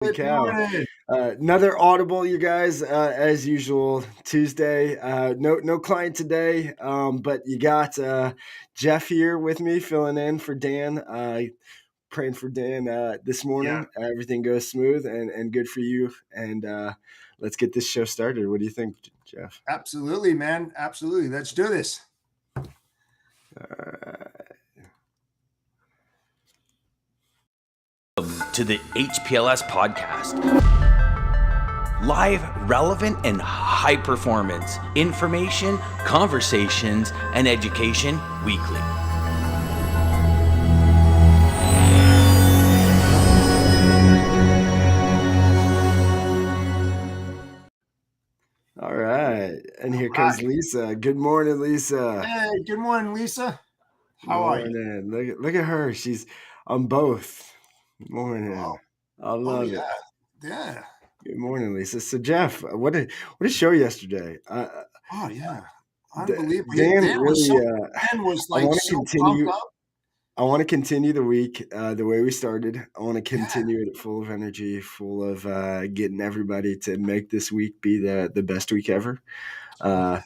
Holy Good cow. morning. Another audible, you guys, as usual, Tuesday. No client today, but you got Jeff here with me, filling in for Dan. Praying for Dan this Yeah, morning. Everything goes smooth and good for you. And let's get this show started. What do you think, Jeff? absolutely, man. Absolutely. Let's do this. To the HPLS podcast. Live, relevant, and high performance information, conversations, and education weekly. All right. And here comes Hi. Lisa. Good morning, Lisa. Hey, good morning, Lisa. How are you? Morning. Look at her. She's on both. Oh, Morning. I oh love yeah. it. Yeah. Good morning, Lisa. So Jeff, what a show yesterday. Oh, yeah. Unbelievable. Dan really. Dan was I like want to so pumped continue. up. I want to continue the week the way we started. I want to Yeah. continue it full of energy, full of getting everybody to make this week be the best week ever. Uh,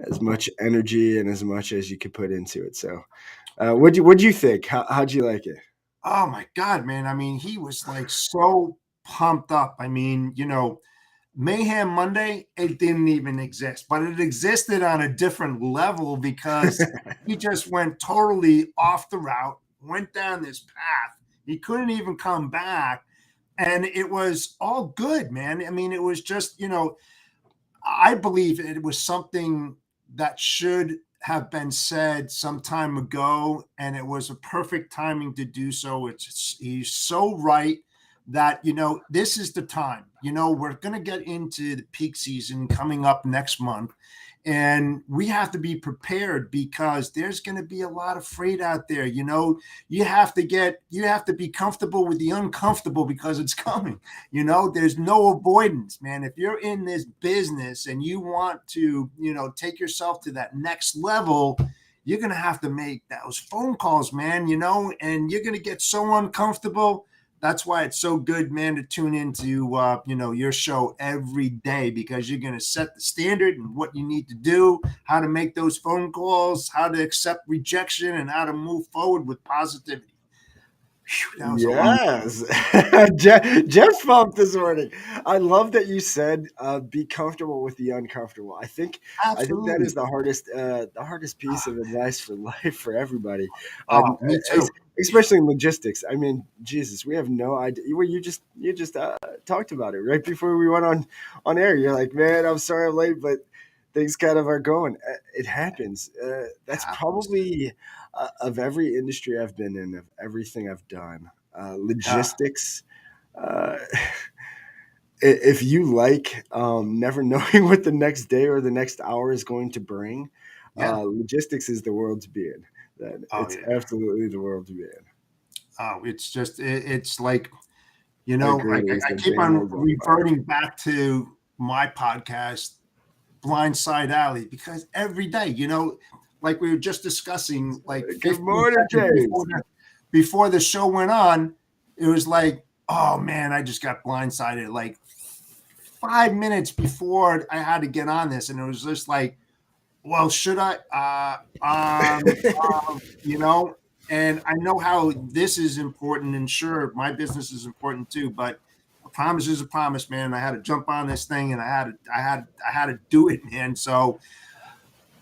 as much energy and as much as you could put into it. So, what'd you think? How'd you like it? Oh my God, man. I mean, he was like so pumped up. I mean, Mayhem Monday, it didn't even exist, but it existed on a different level because he just went totally off the route, went down this path. He couldn't even come back. And it was all good, man. I mean, it was just, I believe it was something that should have been said some time ago, and it was a perfect timing to do so. He's so right that this is the time. We're going to get into the peak season coming up next month, and we have to be prepared because there's going to be a lot of freight out there. You have to be comfortable with the uncomfortable because it's coming. There's no avoidance, man. If you're in this business and you want to, take yourself to that next level, you're going to have to make those phone calls, man, and you're going to get so uncomfortable. That's why it's so good, man, to tune into, your show every day, because you're going to set the standard and what you need to do, how to make those phone calls, how to accept rejection, and how to move forward with positivity. Whew, that was a long. Yes, Jeff pumped this morning. I love that you said be comfortable with the uncomfortable. I think that is Absolutely. the hardest piece of advice for life for everybody, Oh, me too. especially in logistics. I mean, Jesus, we have no idea. You just talked about it right before we went on air. You're like, man, I'm sorry I'm late, but things kind of are going. It happens. That's Happens. probably of every industry I've been in, of everything I've done, Yeah. logistics. Uh, if you like never knowing what the next day or the next hour is going to bring, Yeah. logistics is the world to be in. Then Oh, it's yeah. absolutely the world to be in. Oh, it's just, it's like, Agreed, I Lisa. keep Dan on is on fire. reverting back to my podcast, Blindside Alley, because every day, like we were just discussing, like Good 15 morning, seconds James. before the show went on, it was like, oh man, I just got blindsided. Like 5 minutes before I had to get on this, and it was just like, well, should I? You know, and I know how this is important, and sure, my business is important too. But a promise is a promise, man. I had to jump on this thing, and I had to do it, man. So,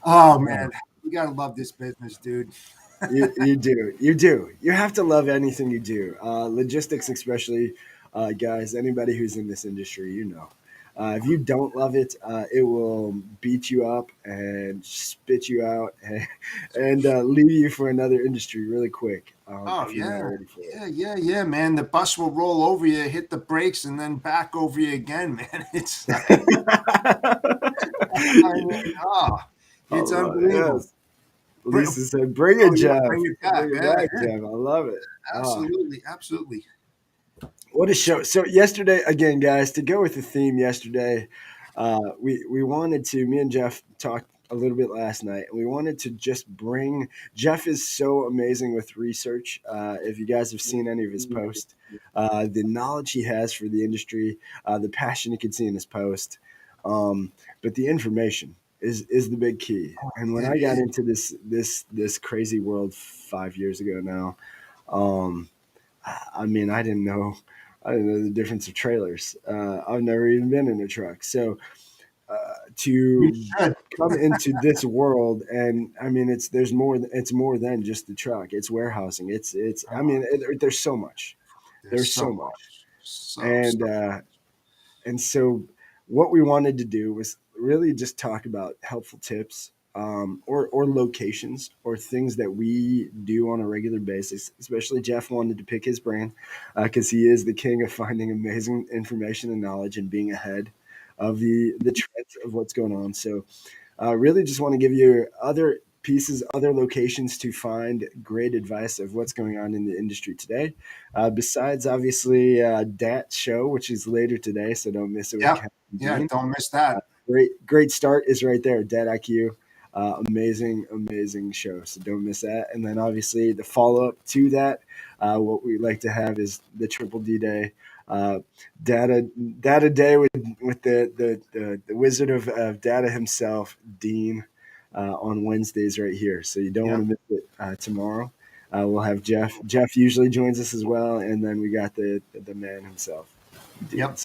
oh man, you gotta love this business, dude. You have to love anything you do. Logistics, especially, guys. Anybody who's in this industry, if you don't love it, it will beat you up and spit you out and leave you for another industry really quick Oh if you're not yeah, ready for it. yeah, man. The bus will roll over you, hit the brakes, and then back over you again, man. It's I mean, it's All right, unbelievable. yes. Lisa said, "Bring Oh it, yeah, Jeff. bring it back. Bring it Yeah, back, yeah, Jeff. I love it." Ah. absolutely, absolutely. What a show! So yesterday, again, guys, to go with the theme yesterday, we wanted to. Me and Jeff a little bit last night, and we wanted to just bring. Jeff is so amazing with research. If you guys have seen any of his posts, the knowledge he has for the industry, the passion you can see in his post, but the information is the big key. And when I got into this crazy world 5 years ago now, um, I mean, I didn't know the difference of trailers. I've never even been in a truck, so You to should. come into this world, and I mean, it's more than just the truck. It's warehousing. It's I mean, there's so much. There's There's so so much, much. So and so what we wanted to do was really just talk about helpful tips, or locations or things that we do on a regular basis. Especially Jeff wanted to pick his brain because he is the king of finding amazing information and knowledge and being ahead of the trends of what's going on. So really just want to give you other pieces, other locations to find great advice of what's going on in the industry today. Besides, obviously, Dat show, which is later today, so don't miss it with yep. Ken and Yeah, Dean. don't miss that. Great start is right there. Dat IQ, amazing show. So don't miss that. And then obviously the follow up to that, what we like to have is the Triple D Day. Uh, data day with the wizard of data himself, Dean, on Wednesdays right here. So you don't Yep. want to miss it tomorrow. We'll have Jeff. Jeff usually joins us as well, and then we got the man himself, Dean. Yep.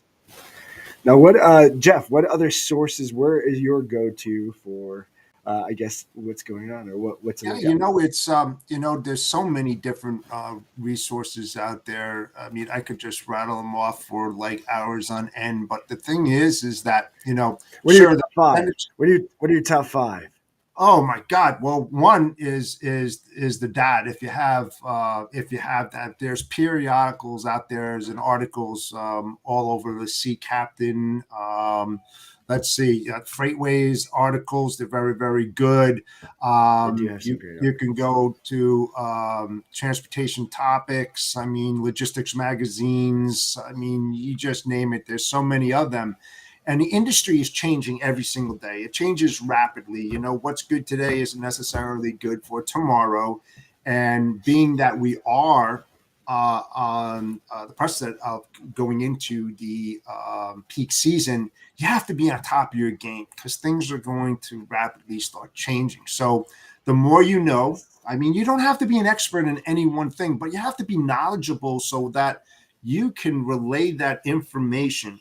Now, Jeff? What other sources? Where is your go-to for? I guess what's going on, or what's in Yeah, the guy? it's there's so many different resources out there. I mean, I could just rattle them off for like hours on end. But the thing is that What are your sure, top five? What are your top five? oh my God. Well, one is the dad. If you have that, there's periodicals out there and articles all over the Sea Captain. Let's see, Freightways articles. They're very very good. They do have some great You can articles. go to transportation topics. I mean, logistics magazines. I mean, you just name it. There's so many of them. And the industry is changing every single day. It changes rapidly. What's good today isn't necessarily good for tomorrow. And being that we are on the precedent of going into the peak season, you have to be on top of your game because things are going to rapidly start changing. So the more you know, I mean, you don't have to be an expert in any one thing, but you have to be knowledgeable so that you can relay that information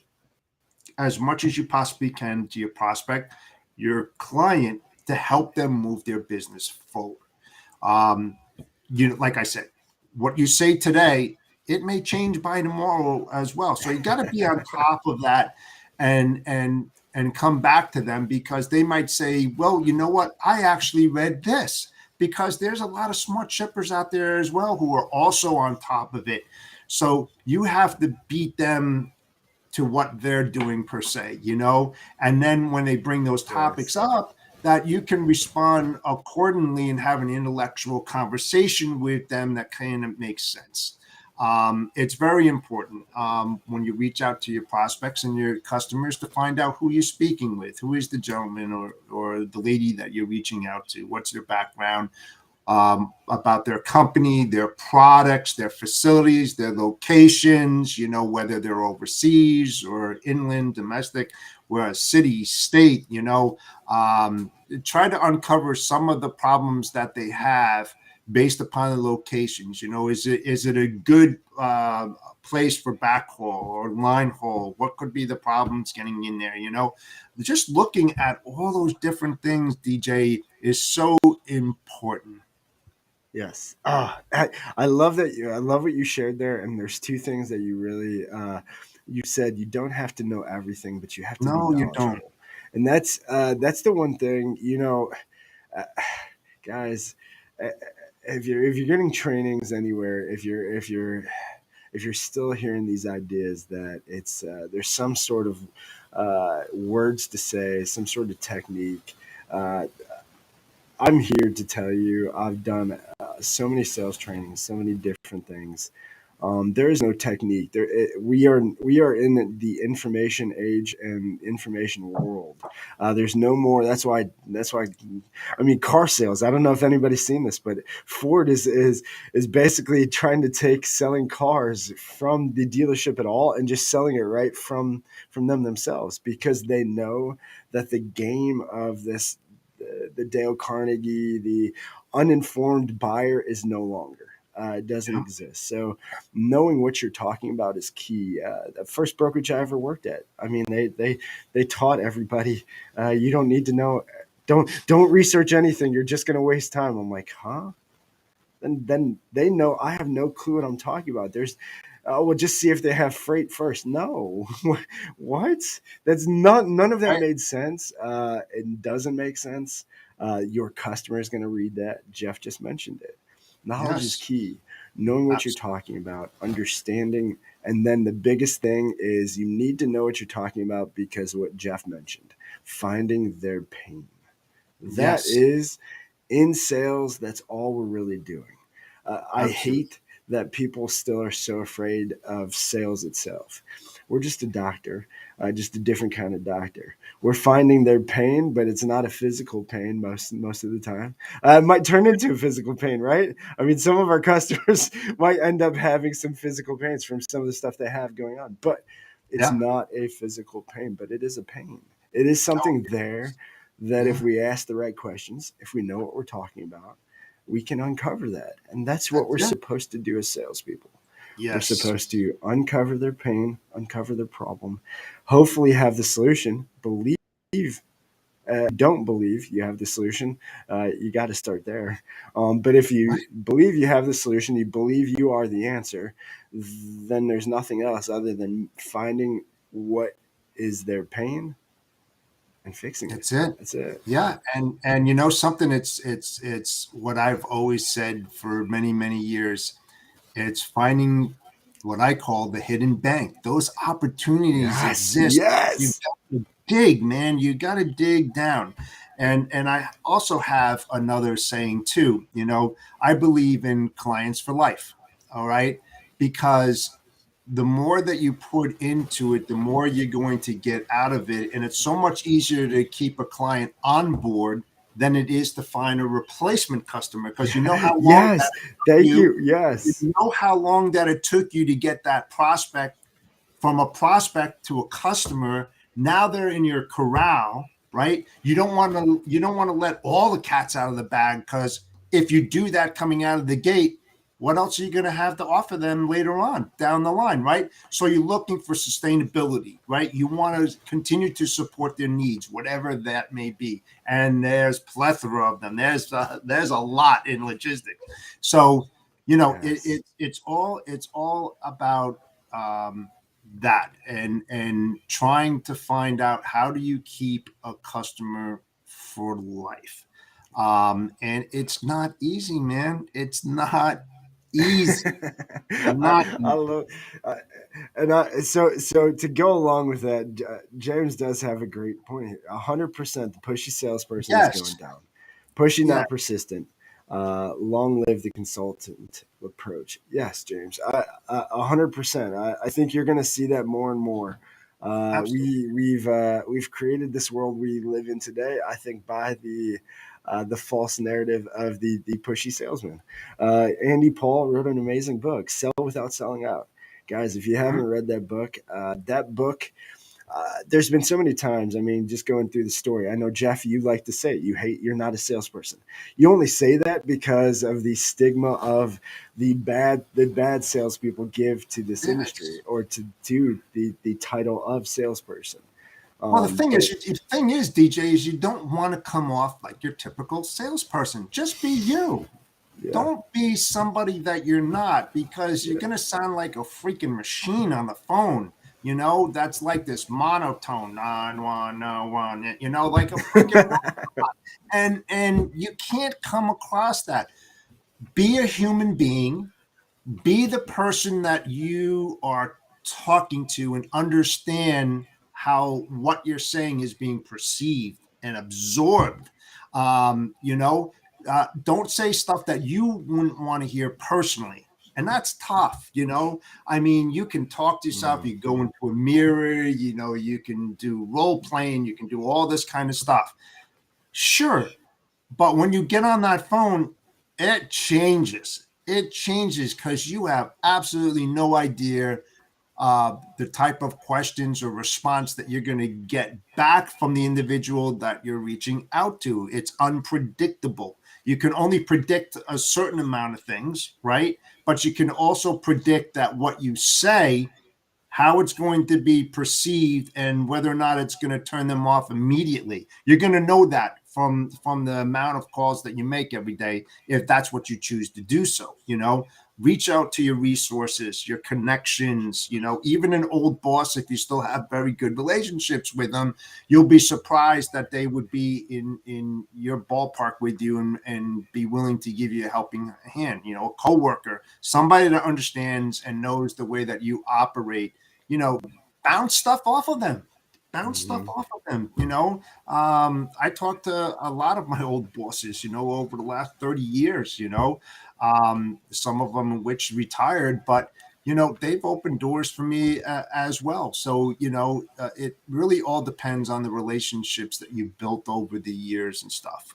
as much as you possibly can to your prospect, your client, to help them move their business forward. Um, like I said, what you say today, it may change by tomorrow as well. So you got to be on top of that and come back to them because they might say, well, you know what? I actually read this because there's a lot of smart shippers out there as well who are also on top of it. So you have to beat them to what they're doing per se, and then when they bring those topics up, that you can respond accordingly and have an intellectual conversation with them that kind of makes sense. It's very important when you reach out to your prospects and your customers to find out who you're speaking with, who is the gentleman or the lady that you're reaching out to, what's their background, about their company, their products, their facilities, their locations, whether they're overseas or inland, domestic, where a city, state, try to uncover some of the problems that they have based upon the locations. Is it a good place for backhaul or line haul? What could be the problems getting in there? Just looking at all those different things, DJ, is so important. Yes. I love that. I love what you shared there. And there's two things that you really you said. You don't have to know everything, but you have to be No, you don't. knowledgeable. And that's the one thing. Uh, guys, uh, if you're getting trainings anywhere, if you're still hearing these ideas that it's there's some sort of words to say, some sort of technique. Uh, I'm here to tell you I've done so many sales trainings, so many different things. There is no technique. We are in the information age and information world. There's no more. That's why. I mean, car sales. I don't know if anybody's seen this, but Ford is basically trying to take selling cars from the dealership at all and just selling it right from them themselves, because they know that the game of this, the Dale Carnegie, the uninformed buyer is no longer. It doesn't exist. So knowing what you're talking about is key. The first brokerage I ever worked at, I mean, they taught everybody, you don't need to know, don't research anything. You're just going to waste time. I'm like, huh? Then they know I have no clue what I'm talking about. We'll just see if they have freight first. No, what? That's not. None of that made sense. It doesn't make sense. Your customer is going to read that. Jeff just mentioned it. Knowledge is key. Knowing what you're talking about, understanding, and then the biggest thing is you need to know what you're talking about, because of what Jeff mentioned, finding their pain. That is, in sales, that's all we're really doing. I hate that people still are so afraid of sales itself. We're just a doctor, just a different kind of doctor. We're finding their pain, but it's not a physical pain most of the time. It might turn into a physical pain, right? I mean, some of our customers might end up having some physical pains from some of the stuff they have going on, but it's not a physical pain, but it is a pain. It is something there that if we ask the right questions, if we know what we're talking about, we can uncover that. And that's what we're supposed to do as salespeople. We're supposed to uncover their pain, uncover their problem, hopefully have the solution. Don't believe you have the solution, you got to start there. But if you believe you have the solution, you believe you are the answer, then there's nothing else other than finding what is their pain and fixing it. That's it. Yeah. And you know something, it's what I've always said for many, many years. It's finding what I call the hidden bank. Those opportunities exist. You got to dig, man. You got to dig down. And I also have another saying too. You know, I believe in clients for life. All right. Because the more that you put into it, the more you're going to get out of it. And it's so much easier to keep a client on board than it is to find a replacement customer, because you know how long you know how long that it took you to get that prospect from a prospect to a customer. Now they're in your corral, right? You don't want to let all the cats out of the bag, because if you do that coming out of the gate, what else are you going to have to offer them later on down the line, right? So you're looking for sustainability, right? You want to continue to support their needs, whatever that may be. And there's plethora of them. There's a lot in logistics. So, you know, it's all about that and trying to find out, how do you keep a customer for life? And it's not easy, man. It's not easy. I love, so to go along with that, James does have a great point here. 100%, the pushy salesperson is going down. Pushy, not persistent. Long live the consultant approach. Yes, James, 100%. I think you're going to see that more and more. We've created this world we live in today, I think, by the false narrative of the pushy salesman. Andy Paul wrote an amazing book, Sell Without Selling Out. Guys, if you haven't read that book, there's been so many times, I mean, just going through the story. I know, Jeff, you like to say it. You're not a salesperson. You only say that because of the stigma of the bad salespeople give to this industry, or to the title of salesperson. Well, the thing is, DJ, is you don't want to come off like your typical salesperson. Just be you. Yeah. Don't be somebody that you're not, because you're going to sound like a freaking machine on the phone. You know, that's like this monotone, 9101, you know, like a freaking robot. And you can't come across that. Be a human being. Be the person that you are talking to, and understand how what you're saying is being perceived and absorbed. You know, don't say stuff that you wouldn't want to hear personally. And that's tough, you know. I mean, you can talk to yourself, you go into a mirror, you know, you can do role playing, you can do all this kind of stuff. Sure. But when you get on that phone, it changes. It changes because you have absolutely no idea the type of questions or response that you're going to get back from the individual that you're reaching out to. It's unpredictable. You can only predict a certain amount of things, right? But you can also predict that what you say, how it's going to be perceived, and whether or not it's going to turn them off immediately. You're going to know that from the amount of calls that you make every day, if that's what you choose to do. So, you know, reach out to your resources, your connections, you know, even an old boss, if you still have very good relationships with them, you'll be surprised that they would be in your ballpark with you and be willing to give you a helping hand. You know, a coworker, somebody that understands and knows the way that you operate, you know, bounce stuff off of them. Bounce stuff off of them, you know. I talked to a lot of my old bosses, you know, over the last 30 years, you know, some of them which retired, but, you know, they've opened doors for me as well. So, you know, it really all depends on the relationships that you've built over the years and stuff.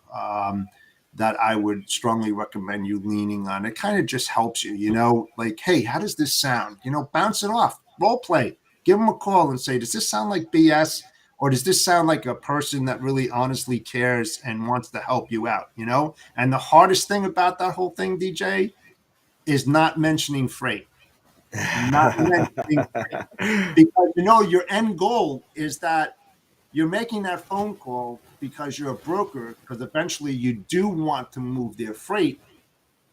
That I would strongly recommend you leaning on. It kind of just helps you, you know, like, hey, how does this sound? You know, bounce it off, role play, give them a call and say, does this sound like BS? Or does this sound like a person that really honestly cares and wants to help you out, you know? And the hardest thing about that whole thing, DJ, is not mentioning freight. Not mentioning freight. Because, you know, your end goal is that you're making that phone call because you're a broker, because eventually you do want to move their freight,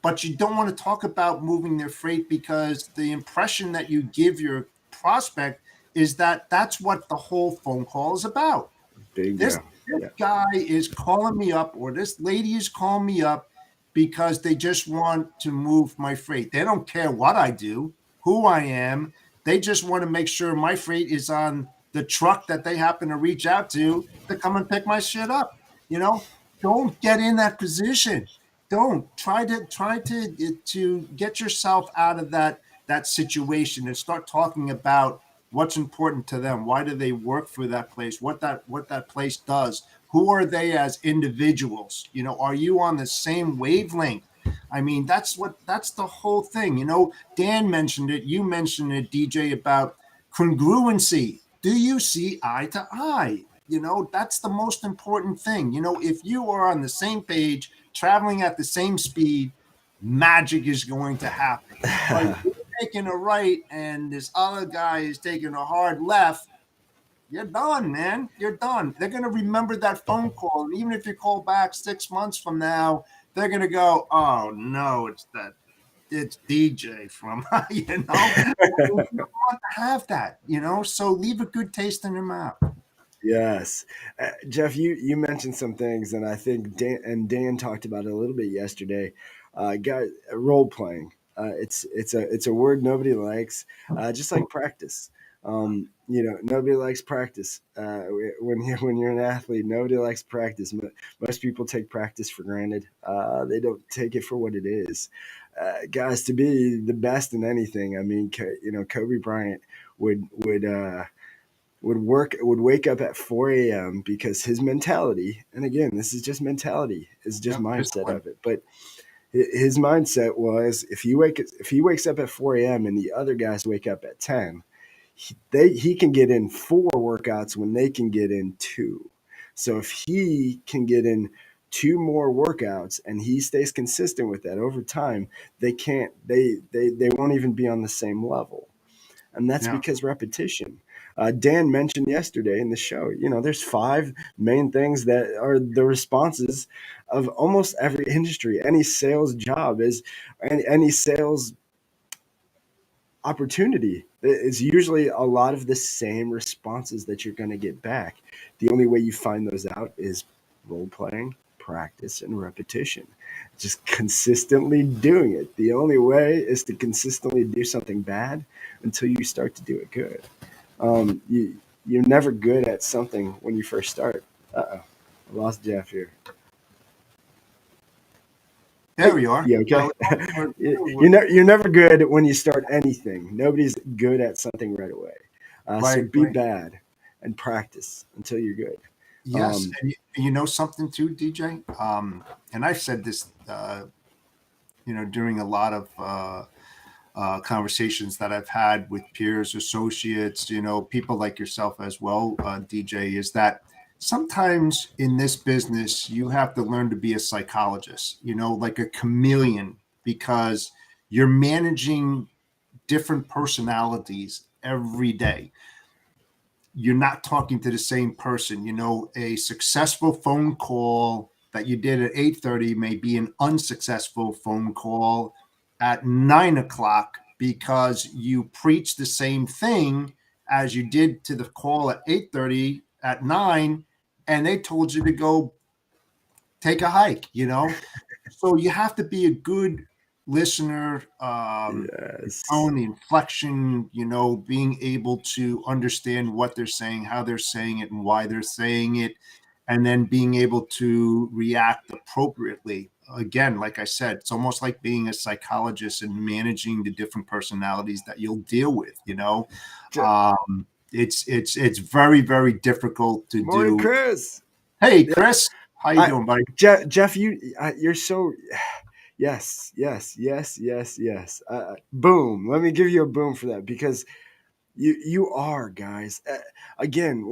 but you don't want to talk about moving their freight because the impression that you give your prospect is that that's what the whole phone call is about. This, Bingo. this Yeah. guy is calling me up, or this lady is calling me up because they just want to move my freight. They don't care what I do, who I am. They just want to make sure my freight is on the truck that they happen to reach out to come and pick my shit up. You know, don't get in that position. Don't try to get yourself out of that situation and start talking about what's important to them. Why do they work for that place? What that place does? Who are they as individuals? You know, are you on the same wavelength? I mean, that's the whole thing. You know, Dan mentioned it, you mentioned it, DJ, about congruency. Do you see eye to eye? You know, that's the most important thing. You know, if you are on the same page, traveling at the same speed, magic is going to happen. But if you're taking a right and this other guy is taking a hard left, you're done, man. You're done. They're going to remember that phone call. And even if you call back 6 months from now, they're going to go, oh, no, it's DJ from, you know, you don't want to have that, you know, so leave a good taste in your mouth. Yes, Jeff, you mentioned some things, and I think Dan talked about it a little bit yesterday. Guys, role playing. It's a word nobody likes, just like practice. You know, nobody likes practice. When you're an athlete, nobody likes practice. Most people take practice for granted. They don't take it for what it is. Guys, to be the best in anything, I mean, you know, Kobe Bryant would wake up at 4 a.m. because his mentality, and again, this is just mentality, is just mindset of it. But his mindset was if he wakes up at 4 a.m. and the other guys wake up at 10, he can get in 4 workouts when they can get in 2. So if he can get in 2 more workouts and he stays consistent with that over time, they won't even be on the same level. And that's because repetition. Dan mentioned yesterday in the show, you know, there's 5 main things that are the responses of almost every industry. Any sales job is, any sales opportunity is usually a lot of the same responses that you're going to get back. The only way you find those out is role playing, practice, and repetition. Just consistently doing it. The only way is to consistently do something bad until you start to do it good. You're never good at something when you first start. I lost Jeff here. There we are. You okay? You're never good when you start anything. Nobody's good at something right away. So Right, be right. bad and practice until you're good. Yes, and you know something too, DJ. And I've said this, during a lot of conversations that I've had with peers, associates, people like yourself as well, DJ, is that sometimes in this business, you have to learn to be a psychologist, like a chameleon, because you're managing different personalities every day. You're not talking to the same person. A successful phone call that you did at 8:30 may be an unsuccessful phone call at 9 o'clock, because you preach the same thing as you did to the call at 8:30 at 9, and they told you to go take a hike. So you have to be a good listener, Yes. tone, the inflection, being able to understand what they're saying, how they're saying it, and why they're saying it, and then being able to react appropriately. Again, like I said, it's almost like being a psychologist and managing the different personalities that you'll deal with. It's very, very difficult to Morning, do. Chris. Hey, Yeah, Chris, how you doing, buddy? Jeff, you're so. Yes, yes, yes, yes, yes. Boom. Let me give you a boom for that, because you are, guys. Again,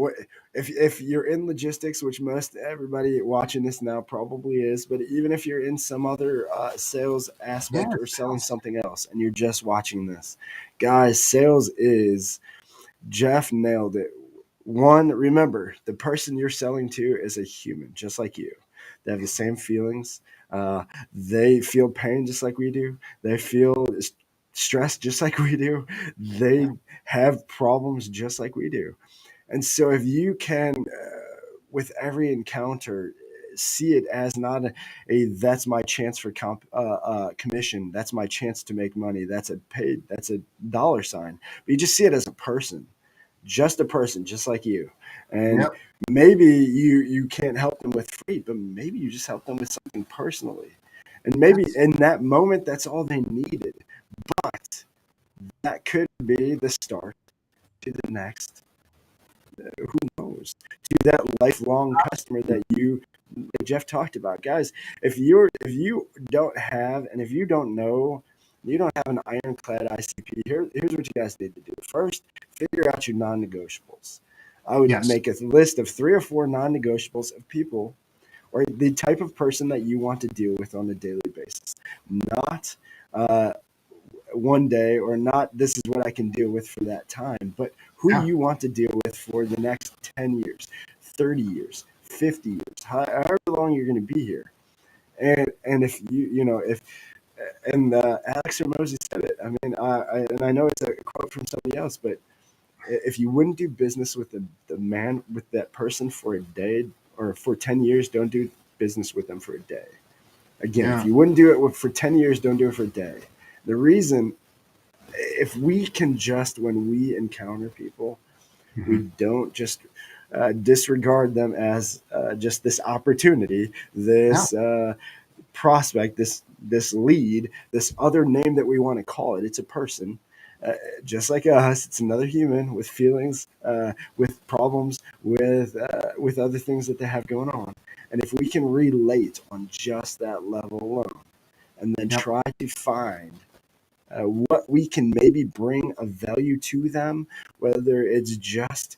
if you're in logistics, which most everybody watching this now probably is, but even if you're in some other sales aspect Yeah, or selling something else and you're just watching this, guys, sales is, Jeff nailed it. One, remember, the person you're selling to is a human, just like you. They have the same feelings. Uh, they feel pain just like we do. They feel stress just like we do. They have problems just like we do. And so, if you can, with every encounter, see it as not a that's my chance for commission. That's my chance to make money. That's a paid. That's a dollar sign. But you just see it as a person, just like you. And yep, maybe you can't help them with freight, but maybe you just help them with something personally. And maybe yes, in that moment, that's all they needed. But that could be the start to the next, who knows, to that lifelong customer that Jeff talked about. Guys, if you don't have, and if you don't know, you don't have an ironclad ICP, here's what you guys need to do. First, figure out your non-negotiables. I would yes. make a list of 3 or 4 non-negotiables of people or the type of person that you want to deal with on a daily basis. Not uh, one day, or not this is what I can deal with for that time, but who Yeah, you want to deal with for the next 10 years, 30 years, 50 years, however long you're going to be here. And if if and Alex Hormozy said it. I mean, and I know it's a quote from somebody else, but if you wouldn't do business with the man, with that person for a day or for 10 years, don't do business with them for a day. Again, if yeah, you wouldn't do it for 10 years, don't do it for a day. The reason, if we can just, when we encounter people, we hmm, don't just disregard them as just this opportunity, yeah, this prospect, this lead, this other name that we want to call it. It's a person, just like us. It's another human with feelings, with problems, with other things that they have going on. And if we can relate on just that level alone, and then yep, try to find what we can maybe bring of value to them, whether it's just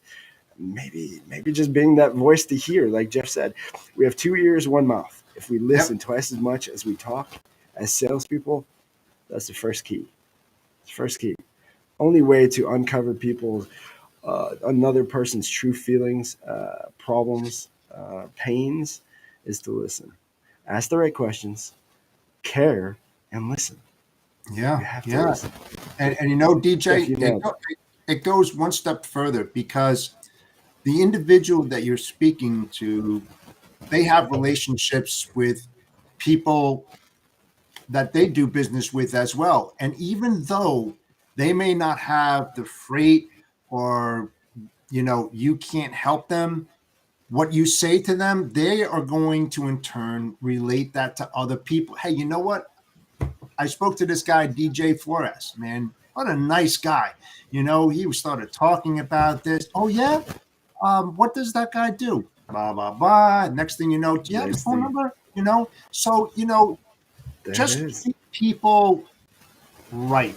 maybe just being that voice to hear, like Jeff said. We have 2 ears, one mouth. If we listen yep, twice as much as we talk as salespeople, that's the first key. It's the first key. Only way to uncover people's another person's true feelings, problems, pains, is to listen. Ask the right questions, care, and listen. yeah, You have to yeah. listen. And Jeff, DJ, you nailed it. it goes one step further, because the individual that you're speaking to, they have relationships with people that they do business with as well. And even though they may not have the freight, or you can't help them, what you say to them, they are going to in turn relate that to other people. Hey, you know what? I spoke to this guy, DJ Flores, man. What a nice guy. He started talking about this. Oh, yeah? What does that guy do? Blah, blah, blah. Next thing you know, do you have his Next phone thing, number? So, there it just is. treat people right.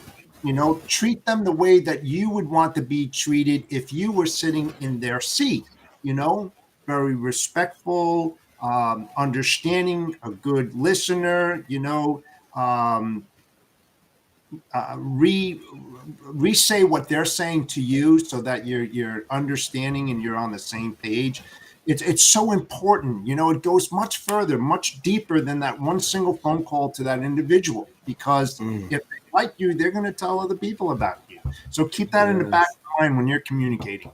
Treat them the way that you would want to be treated if you were sitting in their seat. Very respectful, understanding, a good listener. Um, re-say what they're saying to you so that you're understanding and you're on the same page. It's so important. It goes much further, much deeper than that one single phone call to that individual, because Mm, if they like you, they're going to tell other people about you. So keep that in the back yes. of the mind when you're communicating.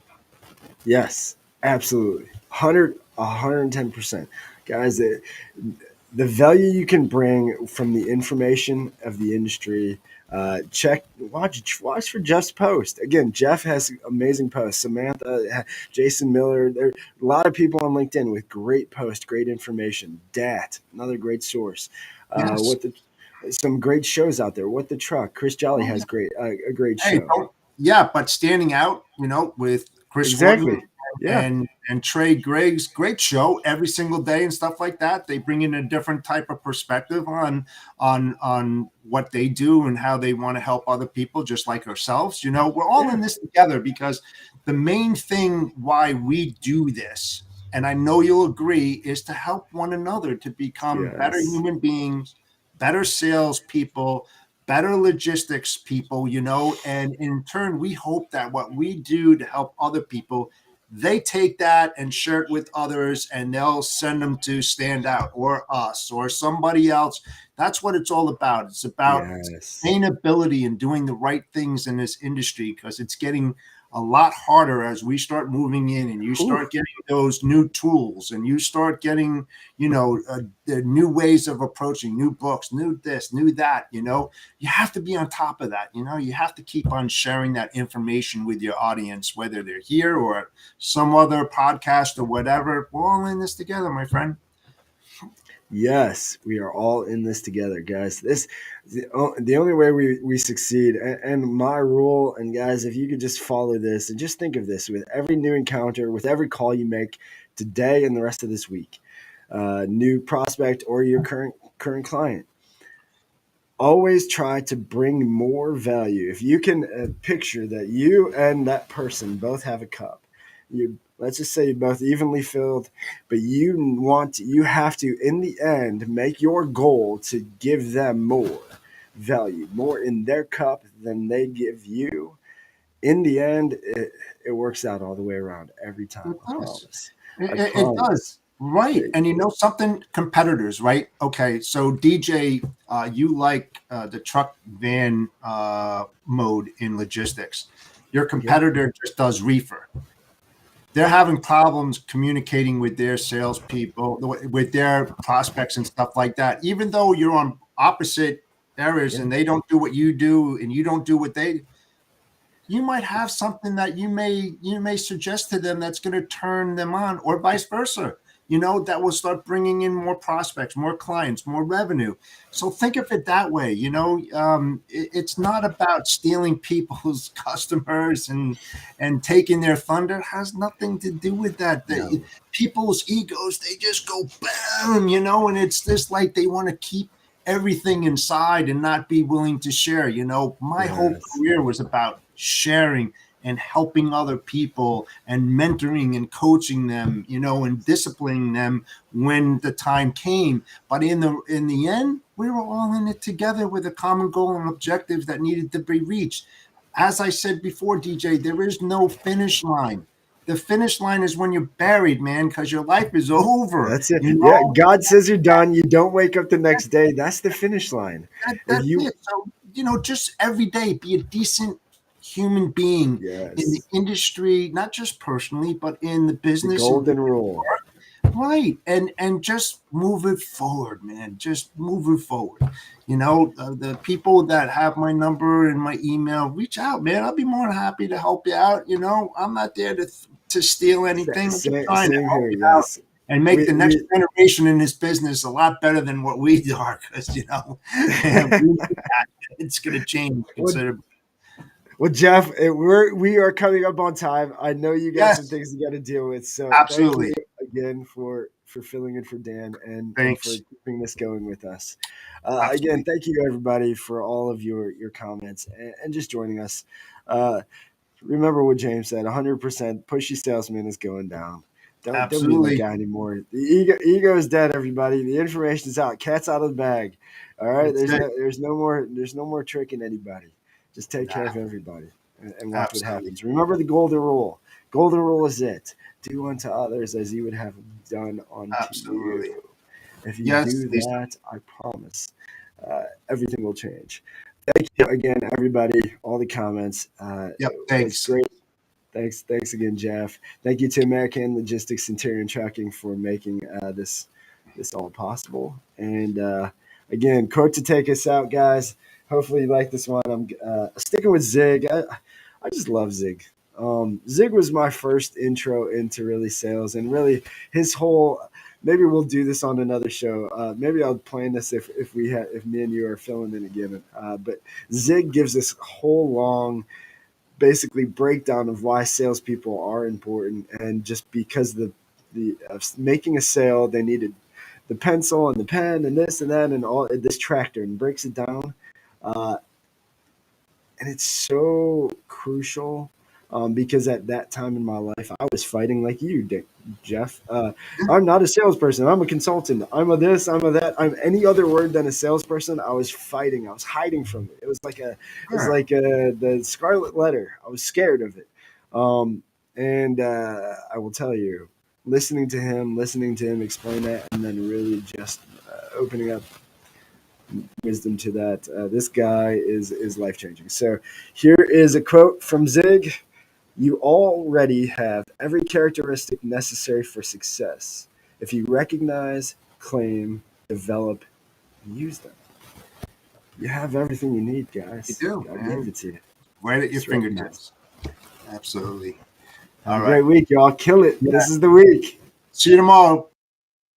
Yes, absolutely. 110%. Guys, the value you can bring from the information of the industry. Watch for Jeff's post. Again, Jeff has amazing posts. Samantha, Jason Miller, there are a lot of people on LinkedIn with great posts, great information. Dat, another great source. Yes. Some great shows out there. What the Truck? Chris Jolly Oh, has a great hey, show. yeah, but standing out, with Chris Horton Exactly. Yeah. and Trey Griggs, great show every single day and stuff like that. They bring in a different type of perspective on what they do and how they want to help other people, just like ourselves. We're all Yeah. in this together, because the main thing why we do this, and I know you'll agree, is to help one another to become better Yes. human beings, better salespeople, better logistics people, and in turn, we hope that what we do to help other people, they take that and share it with others, and they'll send them to Stand Out or us or somebody else. That's what it's all about. It's about Yes. sustainability and doing the right things in this industry, because it's getting a lot harder as we start moving in and you Whew. start getting those new tools and you start getting, the new ways of approaching, new books, new this, new that. You have to be on top of that. You have to keep on sharing that information with your audience, whether they're here or some other podcast or whatever. We're all in this together, my friend. Yes, we are all in this together, guys. The only way we succeed. And my rule, and guys, if you could just follow this and just think of this with every new encounter, with every call you make today and the rest of this week, new prospect or your current client, always try to bring more value. If you can picture that you and that person both have a cup, let's just say you're both evenly filled, but you have to, in the end, make your goal to give them more value, more in their cup than they give you. In the end, it works out all the way around every time. It I does. promise. I It does. promise. Right. And something, competitors, right? Okay. So DJ, you like the truck van mode in logistics. Your Yeah. competitor just does reefer. They're having problems communicating with their salespeople, with their prospects and stuff like that. Even though you're on opposite areas Yeah. and they don't do what you do and you don't do what they, you might have something that you may suggest to them that's going to turn them on, or vice versa. That will start bringing in more prospects, more clients, more revenue. So think of it that way. It's not about stealing people's customers and taking their thunder. It has nothing to do with that. No. People's egos, they just go boom, and it's just like they want to keep everything inside and not be willing to share. My whole Yes. career was about sharing and helping other people and mentoring and coaching them, and disciplining them when the time came. But in the end, we were all in it together with a common goal and objectives that needed to be reached. As I said before, DJ, there is no finish line. The finish line is when you're buried, man, because your life is over. That's it. Yeah, God says you're done. You don't wake up the next day. That's the finish line. If That's you, it. So, just every day be a decent human being in the yes, industry, not just personally, but in the the business and golden rule. right. And just move it forward, man. Just move it forward. The people that have my number and my email, reach out, man. I'll be more than happy to help you out. I'm not there to to steal anything. We're just trying to Same help here, you out yes. and make the next generation in this business a lot better than what we are, because it's going to change considerably. Well, Jeff, we are coming up on time. I know you got some Yes, things you got to deal with. So absolutely. thank you again for filling in for Dan and for keeping this going with us. Again, thank you everybody for all of your comments and just joining us. Remember what James said: 100% pushy salesman is going down. Don't be that guy anymore. The ego is dead. Everybody, the information is out. Cat's out of the bag. All right, there's no more tricking anybody. Just take care of everybody and watch what happens. Remember the golden rule. Golden rule is it. Do unto others as you would have them done unto you. If you do that, I promise everything will change. Thank you again, everybody. All the comments. Thanks. Great. Thanks again, Jeff. Thank you to American Logistics Centurion Trucking for making this all possible. And again, quote to take us out, guys. Hopefully you like this one. I'm sticking with Zig. I just love Zig. Zig was my first intro into really sales, and really his whole. Maybe we'll do this on another show. Maybe I'll plan this if me and you are filling in again. But Zig gives this whole long, basically breakdown of why salespeople are important, and just because the making a sale, they needed the pencil and the pen and this and that and all this tractor, and breaks it down. And it's so crucial because at that time in my life, I was fighting like you, Jeff. I'm not a salesperson. I'm a consultant. I'm a this. I'm a that. I'm any other word than a salesperson. I was fighting. I was hiding from it. It was like the Scarlet Letter. I was scared of it. And I will tell you, listening to him explain that, and then really just opening up wisdom to that. This guy is life-changing. So here is a quote from Zig. You already have every characteristic necessary for success if you recognize, claim, develop, and use them. You have everything you need, guys. You do. I gave it to you. Right at your fingertips. Absolutely. All right. Great week, y'all. Kill it. Yeah. This is the week. See you tomorrow.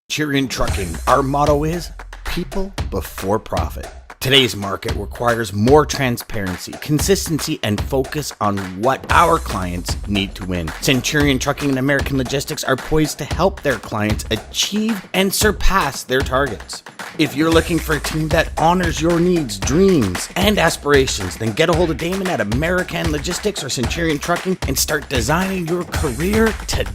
Centurion Trucking. Our motto is people before profit. Today's market requires more transparency, consistency, and focus on what our clients need to win. Centurion Trucking and American Logistics are poised to help their clients achieve and surpass their targets. If you're looking for a team that honors your needs, dreams, and aspirations, then get a hold of Daman at American Logistics or Centurion Trucking and start designing your career today.